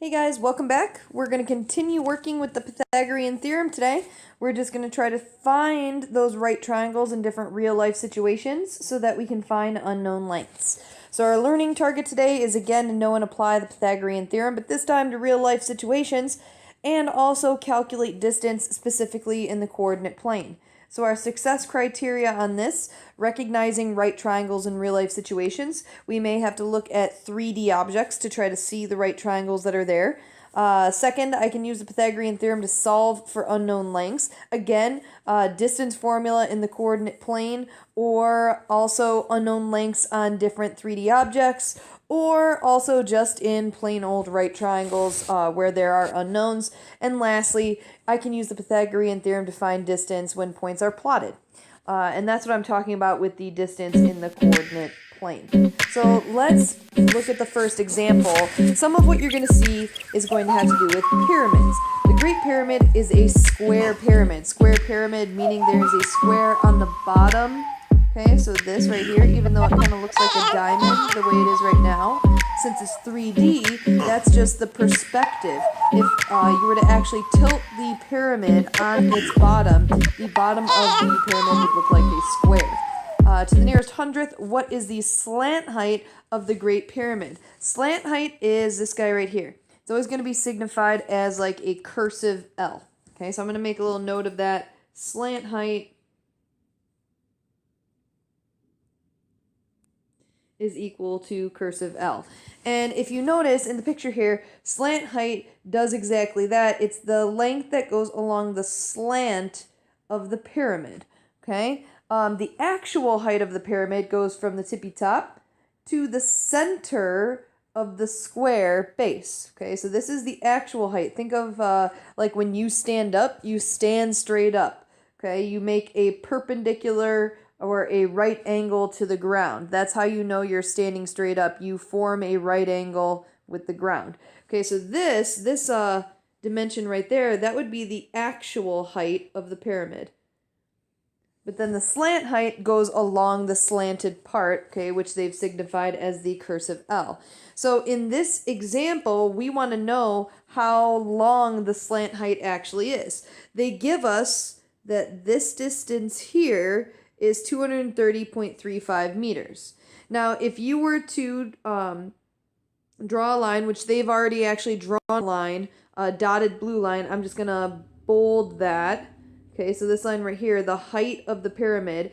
Hey guys, welcome back. We're going to continue working with the Pythagorean theorem today. We're just going to try to find those right triangles in different real life situations so that we can find unknown lengths. So our learning target today is again to know and apply the Pythagorean theorem, but this time to real life situations and also calculate distance specifically in the coordinate plane. So our success criteria on this, recognizing right triangles in real life situations, we may have to look at 3D objects to try to see the right triangles that are there. Second, I can use the Pythagorean theorem to solve for unknown lengths. Again, distance formula in the coordinate plane, or also unknown lengths on different 3D objects, or also just in plain old right triangles where there are unknowns. And lastly, I can use the Pythagorean theorem to find distance when points are plotted. And that's what I'm talking about with the distance in the coordinate plane. So let's look at the first example. Some of what you're going to see is going to have to do with pyramids. The Great Pyramid is a square pyramid. Square pyramid meaning there's a square on the bottom. Okay, so this right here, even though it kind of looks like a diamond the way it is right now, since it's 3D, that's just the perspective. If you were to actually tilt the pyramid on its bottom, the bottom of the pyramid would look like a square. To the nearest hundredth, what is the slant height of the Great Pyramid? Slant height is this guy right here. It's always going to be signified as like a cursive L. Okay, so I'm going to make a little note of that. Slant height is equal to cursive L. And if you notice in the picture here, slant height does exactly that. It's the length that goes along the slant of the pyramid. Okay? The actual height of the pyramid goes from the tippy top to the center of the square base. Okay, so this is the actual height. Think of like when you stand up, you stand straight up. Okay, you make a perpendicular or a right angle to the ground. That's how you know you're standing straight up. You form a right angle with the ground. Okay, so this dimension right there, that would be the actual height of the pyramid. But then the slant height goes along the slanted part, okay, which they've signified as the cursive L. So in this example, we want to know how long the slant height actually is. They give us that this distance here is 230.35 meters. Now, if you were to draw a line, which they've already actually drawn a line, a dotted blue line, I'm just going to bold that. Okay, so this line right here, the height of the pyramid,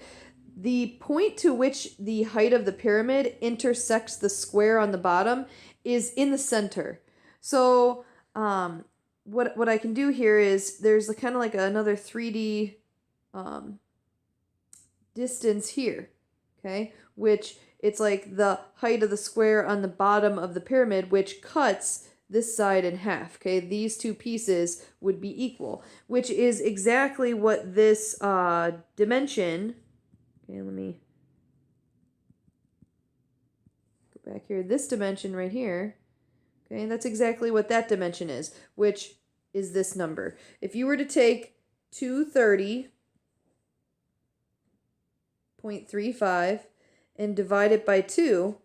the point to which the height of the pyramid intersects the square on the bottom is in the center. So what I can do here is there's kind of like another 3D distance here, okay, which it's like the height of the square on the bottom of the pyramid, which cuts this side in half. Okay, these two pieces would be equal, which is exactly what this dimension, okay, let me go back here, this dimension right here, okay, that's exactly what that dimension is, which is this number. If you were to take 230.35 and divide it by 2,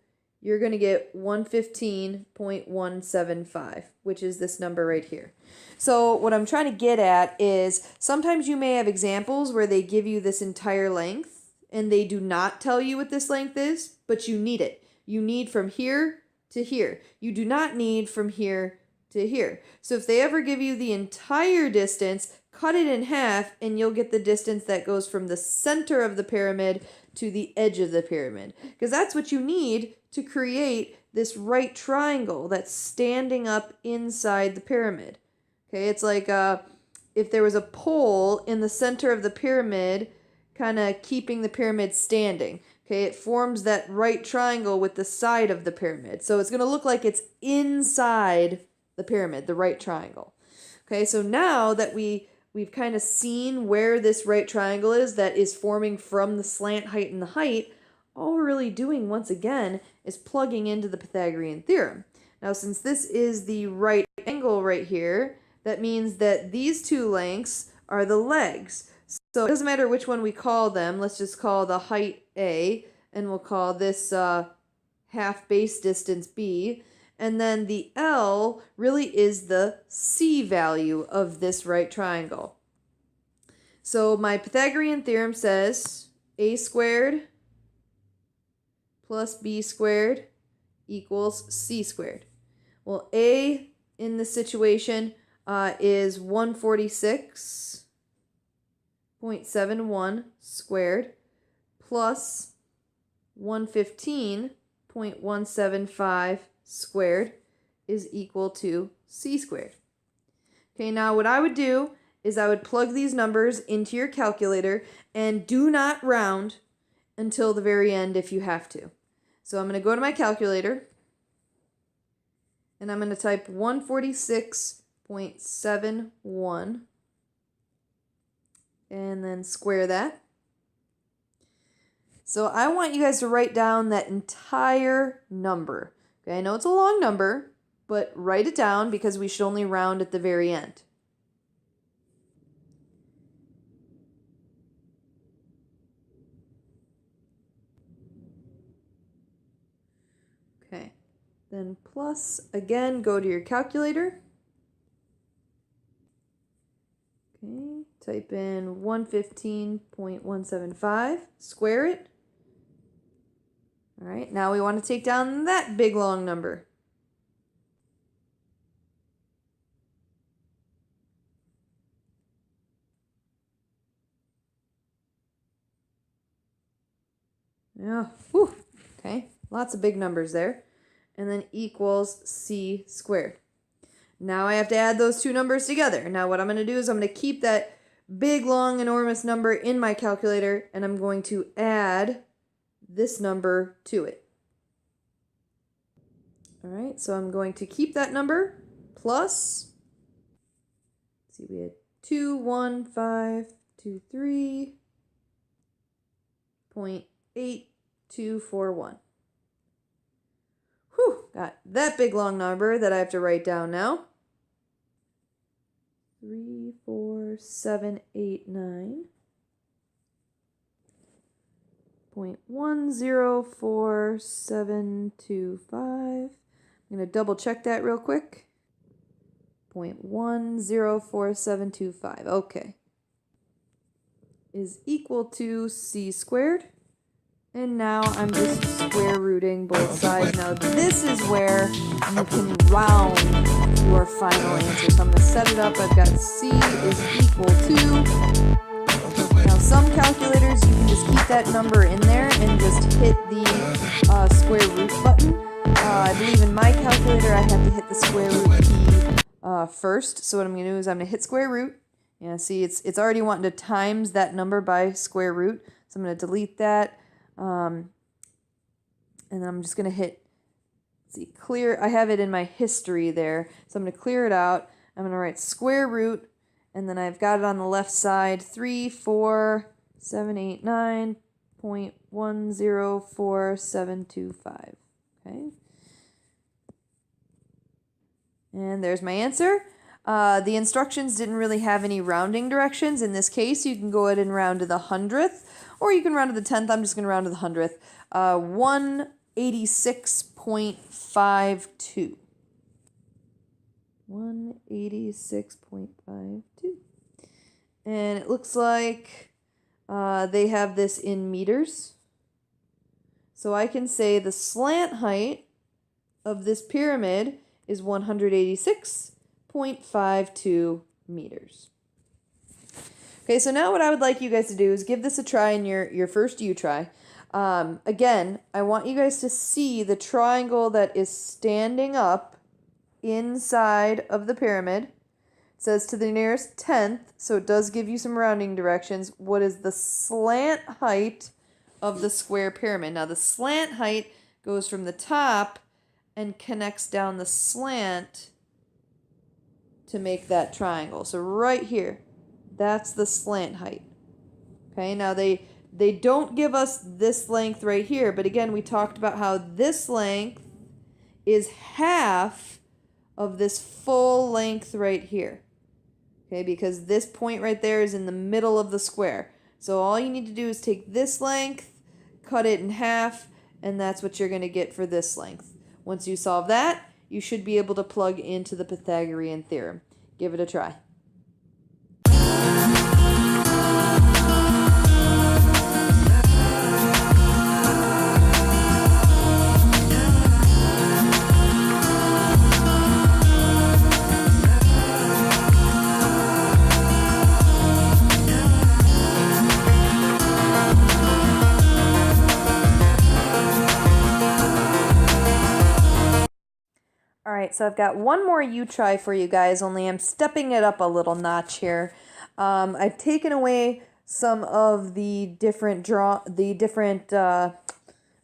you're going to get 115.175, which is this number right here. So what I'm trying to get at is sometimes you may have examples where they give you this entire length and they do not tell you what this length is, but you need it. You need from here to here. You do not need from here to here. So if they ever give you the entire distance, cut it in half and you'll get the distance that goes from the center of the pyramid to the edge of the pyramid. Because that's what you need to create this right triangle that's standing up inside the pyramid. Okay, it's like if there was a pole in the center of the pyramid kind of keeping the pyramid standing. Okay, it forms that right triangle with the side of the pyramid. So it's going to look like it's inside the pyramid, the right triangle. Okay, so now that we've kind of seen where this right triangle is that is forming from the slant height and the height, all we're really doing once again is plugging into the Pythagorean theorem. Now, since this is the right angle right here, that means that these two lengths are the legs. So it doesn't matter which one we call them. Let's just call the height A, and we'll call this half base distance B. And then the L really is the C value of this right triangle. So my Pythagorean theorem says a squared plus b squared equals c squared. Well, a in this situation is 146.71 squared plus 115.175 squared is equal to c squared. Okay, now what I would do is I would plug these numbers into your calculator and do not round until the very end if you have to. So I'm going to go to my calculator and I'm going to type 146.71 and then square that. So I want you guys to write down that entire number. Okay, I know it's a long number, but write it down because we should only round at the very end. Okay, then plus, again, go to your calculator. Okay, type in 115.175, square it. All right, now we want to take down that big long number. Yeah, whew. Okay, lots of big numbers there. And then equals c squared. Now I have to add those two numbers together. Now what I'm going to do is I'm going to keep that big, long, enormous number in my calculator, and I'm going to add this number to it. All right, so I'm going to keep that number plus, let's see, we had 21523.8241. Whew, got that big long number that I have to write down now. 34789.104,725. I'm going to double check that real quick. 0.104,725. Okay. Is equal to c squared. And now I'm just square rooting both sides. Now this is where you can round your final answer. So I'm going to set it up. I've got c is equal to. Now some calculators you can just keep that number in there and just hit the square root button. I believe in my calculator I have to hit the square root key first. So what I'm going to do is I'm going to hit square root. Yeah, see it's already wanting to times that number by square root. So I'm going to delete that. And then I'm just going to hit, see, clear. I have it in my history there. So I'm going to clear it out. I'm going to write square root. And then I've got it on the left side, 34789.104,725. Okay. And there's my answer. The instructions didn't really have any rounding directions. In this case, you can go ahead and round to the 100th, or you can round to the 10th. I'm just going to round to the 100th. 186.52. 186.52. And it looks like they have this in meters. So I can say the slant height of this pyramid is 186.52 meters. Okay, so now what I would like you guys to do is give this a try in your first U-try. Again, I want you guys to see the triangle that is standing up inside of the pyramid. It says to the nearest 10th, so it does give you some rounding directions. What is the slant height of the square pyramid? Now the slant height goes from the top and connects down the slant to make that triangle. So right here, that's the slant height. Okay, now they don't give us this length right here, but again, we talked about how this length is half of this full length right here. Okay, because this point right there is in the middle of the square. So all you need to do is take this length, cut it in half, and that's what you're going to get for this length. Once you solve that, you should be able to plug into the Pythagorean theorem. Give it a try. Alright, so I've got one more you try for you guys, only I'm stepping it up a little notch here. I've taken away some of the different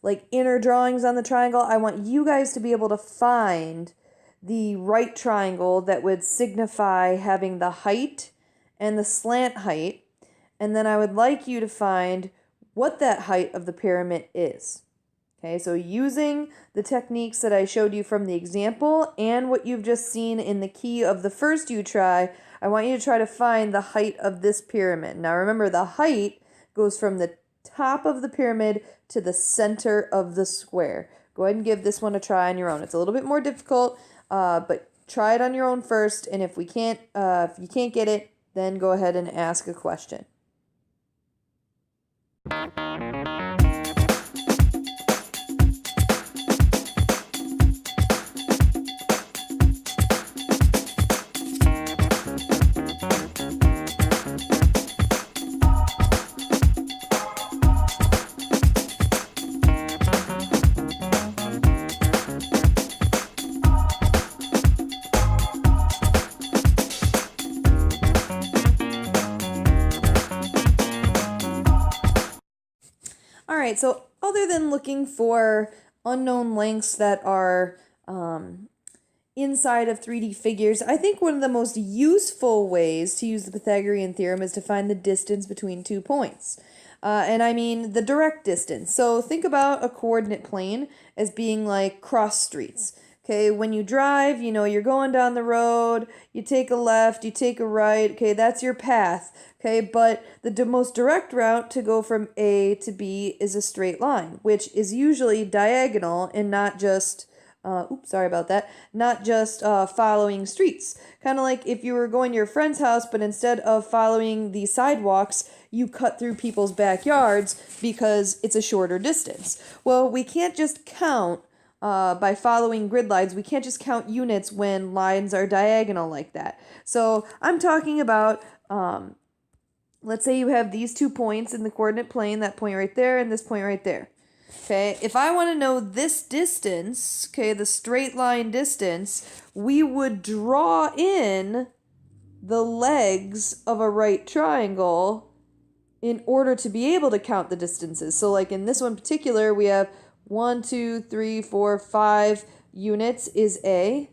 like inner drawings on the triangle. I want you guys to be able to find the right triangle that would signify having the height and the slant height, and then I would like you to find what that height of the pyramid is. Okay, so using the techniques that I showed you from the example and what you've just seen in the key of the first you try, I want you to try to find the height of this pyramid. Now remember, the height goes from the top of the pyramid to the center of the square. Go ahead and give this one a try on your own. It's a little bit more difficult, but try it on your own first, and if you can't get it, then go ahead and ask a question. Alright, so other than looking for unknown lengths that are inside of 3D figures, I think one of the most useful ways to use the Pythagorean theorem is to find the distance between 2 points. And I mean the direct distance. So think about a coordinate plane as being like cross streets. Okay, when you drive, you know, you're going down the road, you take a left, you take a right, okay, that's your path, okay, but the most direct route to go from A to B is a straight line, which is usually diagonal and not just, not just following streets. Kind of like if you were going to your friend's house, but instead of following the sidewalks, you cut through people's backyards because it's a shorter distance. Well, we can't just count by following grid lines. We can't just count units when lines are diagonal like that. So I'm talking about, let's say you have these 2 points in the coordinate plane, that point right there and this point right there. Okay, if I want to know this distance, okay, the straight line distance, we would draw in the legs of a right triangle in order to be able to count the distances. So like in this one particular, we have 1, 2, 3, 4, 5 units is A,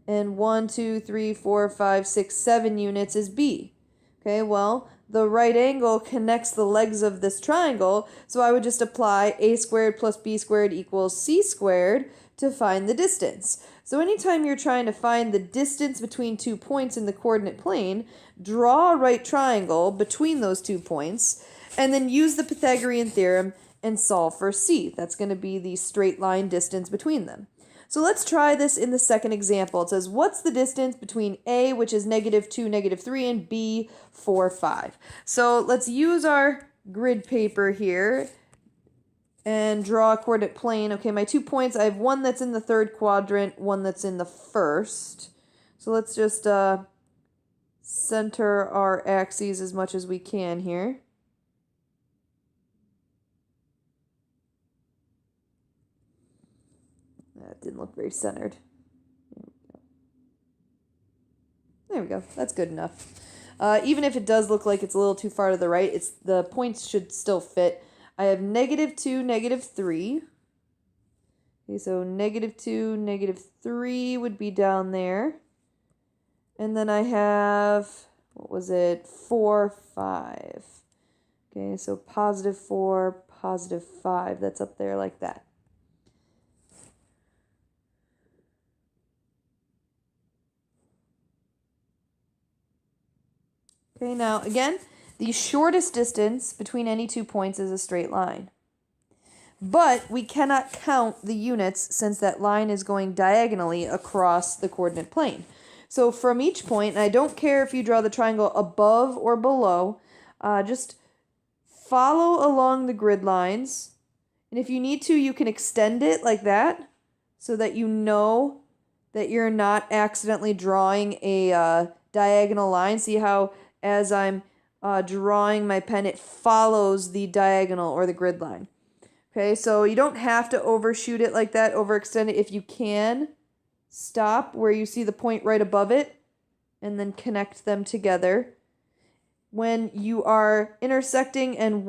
and 1, 2, 3, 4, 5, 6, 7 units is B. Okay, well, the right angle connects the legs of this triangle, so I would just apply a squared plus b squared equals c squared to find the distance. So anytime you're trying to find the distance between 2 points in the coordinate plane, draw a right triangle between those 2 points, and then use the Pythagorean theorem and solve for c. That's going to be the straight line distance between them. So let's try this in the second example. It says, what's the distance between A, which is -2, -3, and B, 4, 5? So let's use our grid paper here and draw a coordinate plane. Okay, my 2 points, I have one that's in the third quadrant, one that's in the first. So let's just center our axes as much as we can here. That didn't look very centered. There we go. That's good enough. Even if it does look like it's a little too far to the right, the points should still fit. I have -2, -3. Okay, so -2, -3 would be down there. And then I have, what was it, 4, 5. Okay, so +4, +5. That's up there like that. Okay, now again, the shortest distance between any 2 points is a straight line. But we cannot count the units since that line is going diagonally across the coordinate plane. So from each point, and I don't care if you draw the triangle above or below, just follow along the grid lines. And if you need to, you can extend it like that so that you know that you're not accidentally drawing a diagonal line. See how as I'm drawing my pen, it follows the diagonal or the grid line. Okay, so you don't have to overshoot it like that, overextend it. If you can, stop where you see the point right above it and then connect them together. When you are intersecting and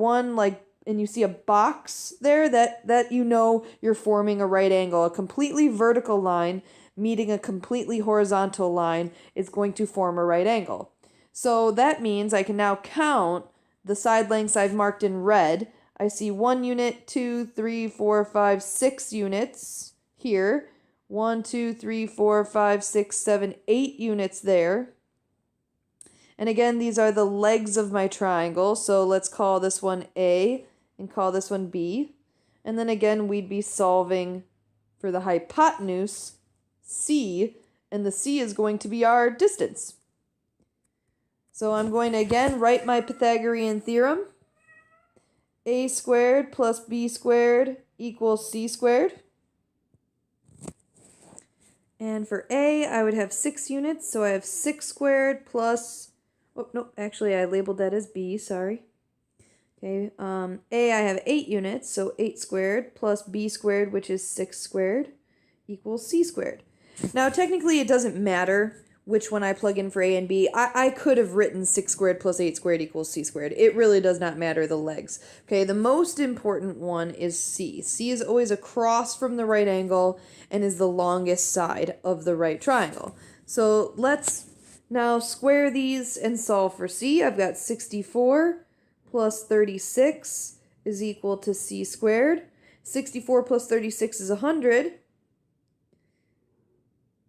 you see a box there, that you know you're forming a right angle. A completely vertical line meeting a completely horizontal line is going to form a right angle. So that means I can now count the side lengths I've marked in red. I see 1 unit, 2, 3, 4, 5, 6 units here. 1, 2, 3, 4, 5, 6, 7, 8 units there. And again, these are the legs of my triangle. So let's call this one A and call this one B. And then again, we'd be solving for the hypotenuse, C, and the C is going to be our distance. So I'm going to again write my Pythagorean theorem. A squared plus B squared equals C squared. And for A, I would have 6 units, so I have 6 squared plus, oh, no, actually I labeled that as B, sorry. Okay, A, I have 8 units, so 8 squared plus B squared, which is 6 squared, equals C squared. Now, technically, it doesn't matter which one I plug in for A and B. I could have written 6 squared plus 8 squared equals C squared. It really does not matter the legs. Okay, the most important one is C. C is always across from the right angle and is the longest side of the right triangle. So let's now square these and solve for C. I've got 64 plus 36 is equal to C squared. 64 plus 36 is 100.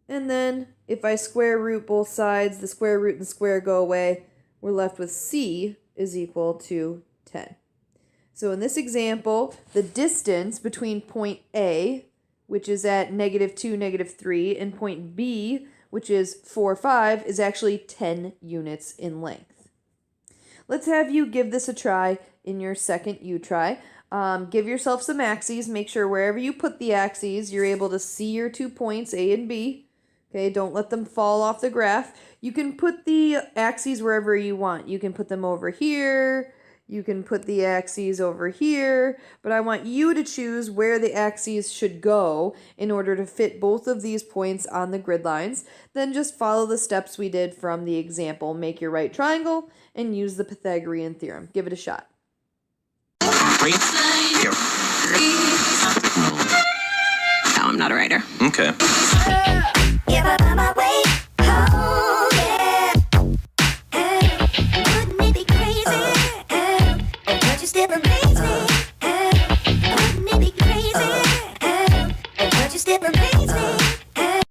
And then if I square root both sides, the square root and square go away. We're left with C is equal to 10. So in this example, the distance between point A, which is at -2, -3, and point B, which is 4, 5, is actually 10 units in length. Let's have you give this a try in your second U-try. Give yourself some axes. Make sure wherever you put the axes, you're able to see your 2 points, A and B. Okay, don't let them fall off the graph. You can put the axes wherever you want. You can put them over here. You can put the axes over here. But I want you to choose where the axes should go in order to fit both of these points on the grid lines. Then just follow the steps we did from the example. Make your right triangle and use the Pythagorean theorem. Give it a shot. No, I'm not a writer. Okay. Give up on my way home, yeah. Wouldn't it be crazy? Oh, but you still amaze me. Wouldn't it be crazy? Oh, but you still amaze me.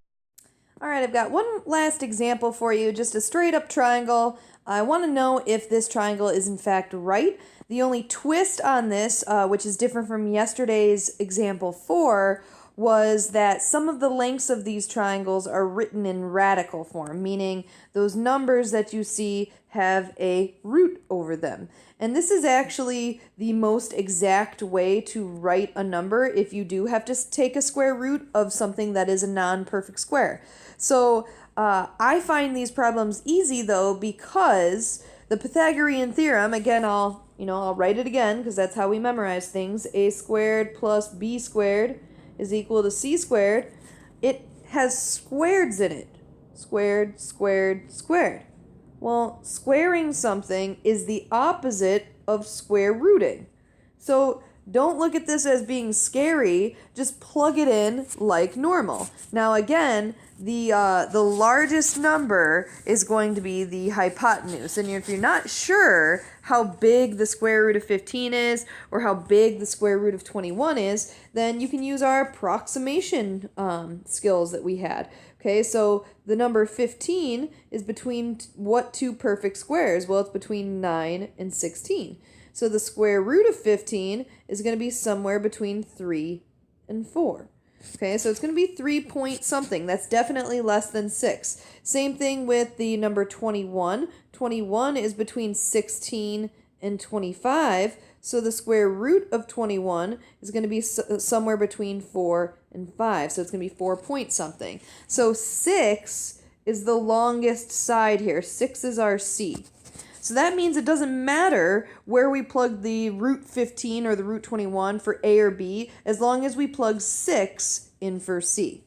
All right, I've got one last example for you, just a straight up triangle. I want to know if this triangle is in fact right. The only twist on this, which is different from yesterday's example 4, was that some of the lengths of these triangles are written in radical form, meaning those numbers that you see have a root over them. And this is actually the most exact way to write a number if you do have to take a square root of something that is a non-perfect square. So I find these problems easy though because the Pythagorean theorem, again, I'll write it again because that's how we memorize things. A squared plus B squared is equal to C squared. It has squareds in it. Squared, squared, squared. Well, squaring something is the opposite of square rooting. So don't look at this as being scary. Just plug it in like normal. Now again, the largest number is going to be the hypotenuse. And if you're not sure how big the square root of 15 is or how big the square root of 21 is, then you can use our approximation skills that we had. Okay, so the number 15 is between what two perfect squares? Well, it's between 9 and 16. So the square root of 15 is going to be somewhere between 3 and 4. Okay, so it's going to be 3 point something. That's definitely less than 6. Same thing with the number 21. 21 is between 16 and 25. So the square root of 21 is going to be somewhere between 4 and 5. So it's going to be 4 point something. So 6 is the longest side here. 6 is our C. So that means it doesn't matter where we plug the root 15 or the root 21 for A or B, as long as we plug 6 in for C.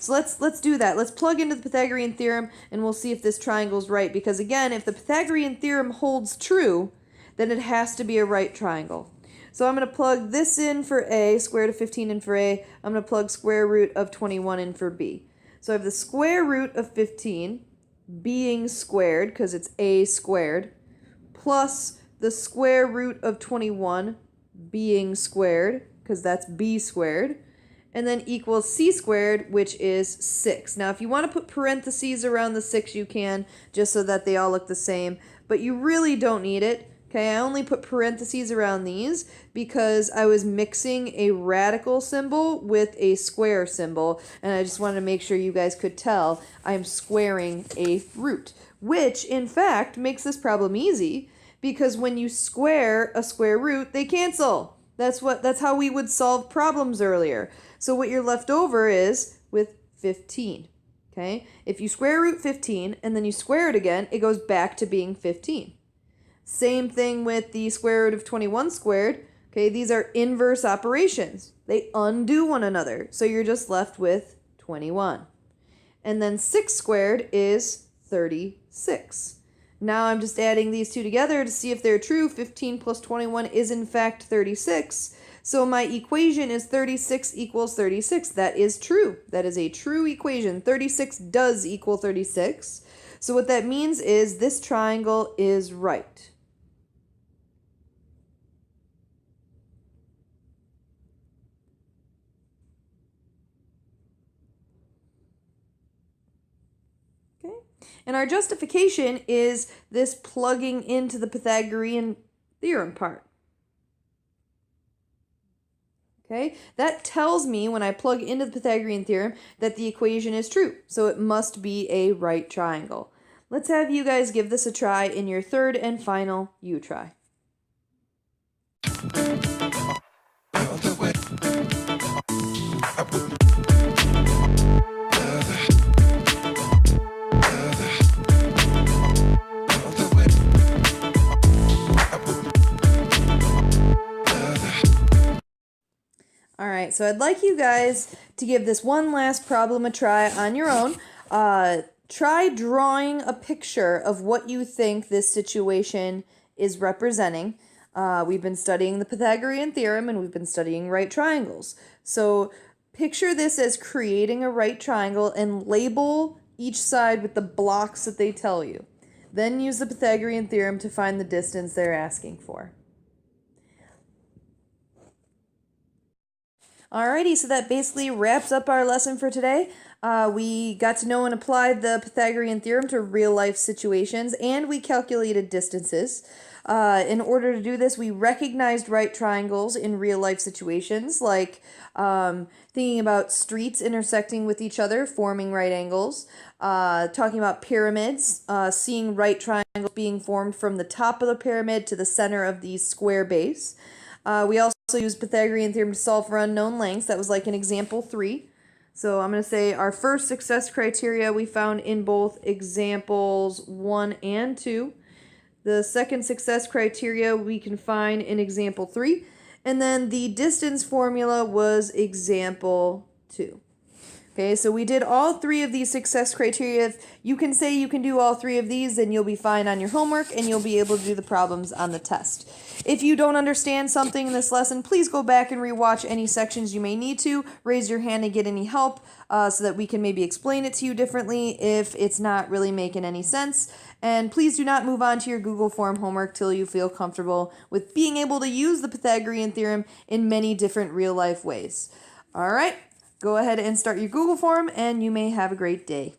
So let's do that. Let's plug into the Pythagorean theorem and we'll see if this triangle is right. Because again, if the Pythagorean theorem holds true, then it has to be a right triangle. So I'm going to plug this in for A, square root of 15 in for A. I'm going to plug square root of 21 in for B. So I have the square root of 15 being squared, because it's A squared, plus the square root of 21 being squared, because that's B squared, and then equals C squared, which is 6. Now, if you want to put parentheses around the 6, you can, just so that they all look the same, but you really don't need it. Okay, I only put parentheses around these because I was mixing a radical symbol with a square symbol, and I just wanted to make sure you guys could tell I'm squaring a root, which in fact makes this problem easy because when you square a square root, they cancel. That's how we would solve problems earlier. So what you're left over is with 15. Okay? If you square root 15 and then you square it again, it goes back to being 15. Same thing with the square root of 21 squared. Okay, these are inverse operations. They undo one another. So you're just left with 21. And then 6 squared is 36. Now I'm just adding these two together to see if they're true. 15 plus 21 is in fact 36. So my equation is 36 equals 36. That is true. That is a true equation. 36 does equal 36. So what that means is this triangle is right. Okay, and our justification is this plugging into the Pythagorean theorem part. Okay, that tells me when I plug into the Pythagorean theorem that the equation is true, so it must be a right triangle. Let's have you guys give this a try in your third and final U try. Alright, so I'd like you guys to give this one last problem a try on your own. Try drawing a picture of what you think this situation is representing. We've been studying the Pythagorean theorem and we've been studying right triangles. So picture this as creating a right triangle and label each side with the blocks that they tell you. Then use the Pythagorean theorem to find the distance they're asking for. Alrighty, so that basically wraps up our lesson for today. We got to know and apply the Pythagorean theorem to real-life situations, and we calculated distances. In order to do this, we recognized right triangles in real-life situations, like thinking about streets intersecting with each other, forming right angles, talking about pyramids, seeing right triangles being formed from the top of the pyramid to the center of the square base. We also used Pythagorean theorem to solve for unknown lengths. That was like in example 3. So I'm going to say our first success criteria we found in both examples 1 and 2. The second success criteria we can find in example 3. And then the distance formula was example 2. Okay, so we did all 3 of these success criteria. If you can say you can do all 3 of these, then you'll be fine on your homework and you'll be able to do the problems on the test. If you don't understand something in this lesson, please go back and rewatch any sections you may need to. Raise your hand and get any help so that we can maybe explain it to you differently if it's not really making any sense. And please do not move on to your Google form homework till you feel comfortable with being able to use the Pythagorean theorem in many different real-life ways. All right. Go ahead and start your Google form, and you may have a great day.